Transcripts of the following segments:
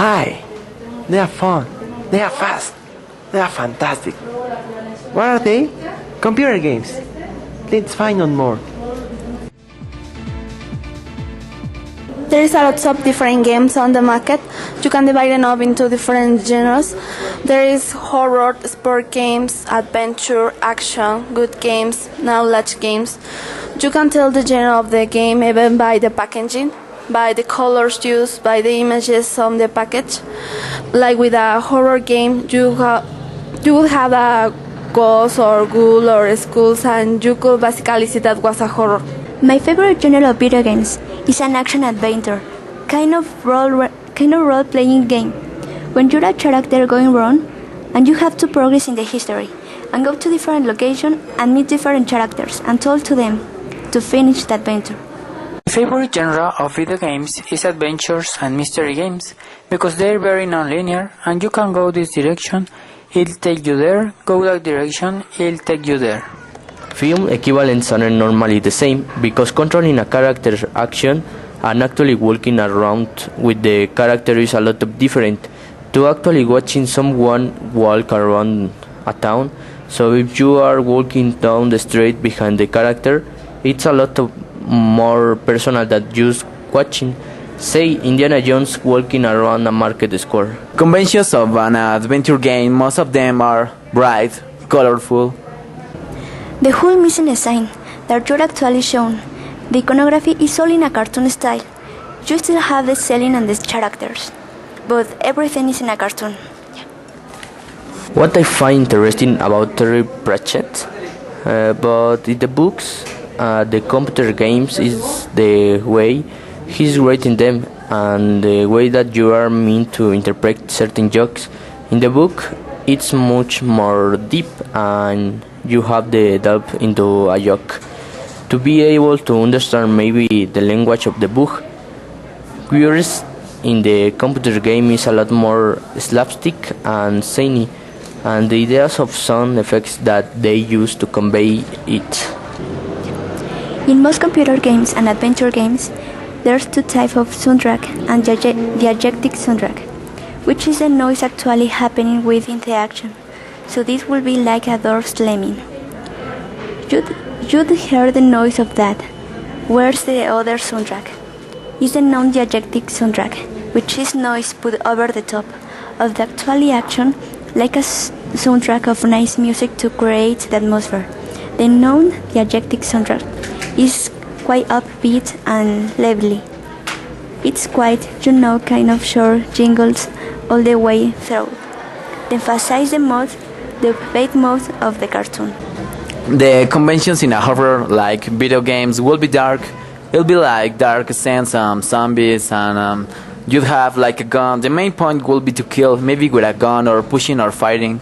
Hi! They are fun. They are fast. They are fantastic. What are they? Computer games. Let's find out more. There is a lot of different games on the market. You can divide them up into different genres. There is horror, sport games, adventure, action, good games, knowledge games. You can tell the genre of the game even by the packaging, by the colors used, by the images on the package. Like with a horror game, you will have a ghost or ghoul or skulls, and you could basically see that was a horror. My favorite genre of video games is an action adventure, kind of role-playing game. When you're a character going wrong, and you have to progress in the history, and go to different locations and meet different characters, and talk to them to finish the adventure. My favorite genre of video games is adventures and mystery games, because they're very non-linear, and you can go this direction, it'll take you there, go that direction, it'll take you there. Film equivalents are normally the same, because controlling a character's action and actually walking around with the character is a lot of different to actually watching someone walk around a town. So if you are walking down the street behind the character, it's a lot of more personal than just watching. Say Indiana Jones walking around a market square. Conventions of an adventure game, most of them are bright, colorful. The whole missing design that you're actually shown, the iconography is all in a cartoon style. You still have the selling and the characters, but everything is in a cartoon. What I find interesting about Terry Pratchett, but in the books, the computer games is the way he's writing them and the way that you are meant to interpret certain jokes. In the book, it's much more deep and you have to delve into a joke to be able to understand maybe the language of the book. Whereas in the computer game is a lot more slapstick and zany, and the ideas of sound effects that they use to convey it. In most computer games and adventure games, there's two types of soundtrack and the adjective soundtrack, which is the noise actually happening within the action. So this will be like a door slamming. You'd hear the noise of that. Where's the other soundtrack? Is the non-diegetic soundtrack, which is noise put over the top of the actual action, like a soundtrack of nice music to create the atmosphere. The non-diegetic soundtrack is quite upbeat and lively. It's quite, kind of short jingles all the way through. To emphasize the upbeat mode of the cartoon. The conventions in a horror like video games will be dark. It'll be like dark scenes, zombies, and you'd have like a gun. The main point will be to kill, maybe with a gun or pushing or fighting.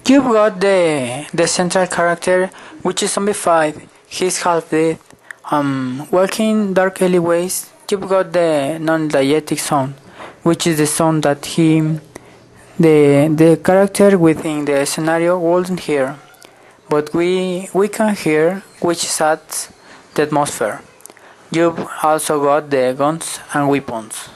You've got the central character, which is zombified. He's half dead. Walking dark alleyways. You've got the non-diegetic sound, which is the sound that the character within the scenario wouldn't hear, but we can hear, which adds the atmosphere. You've also got the guns and weapons.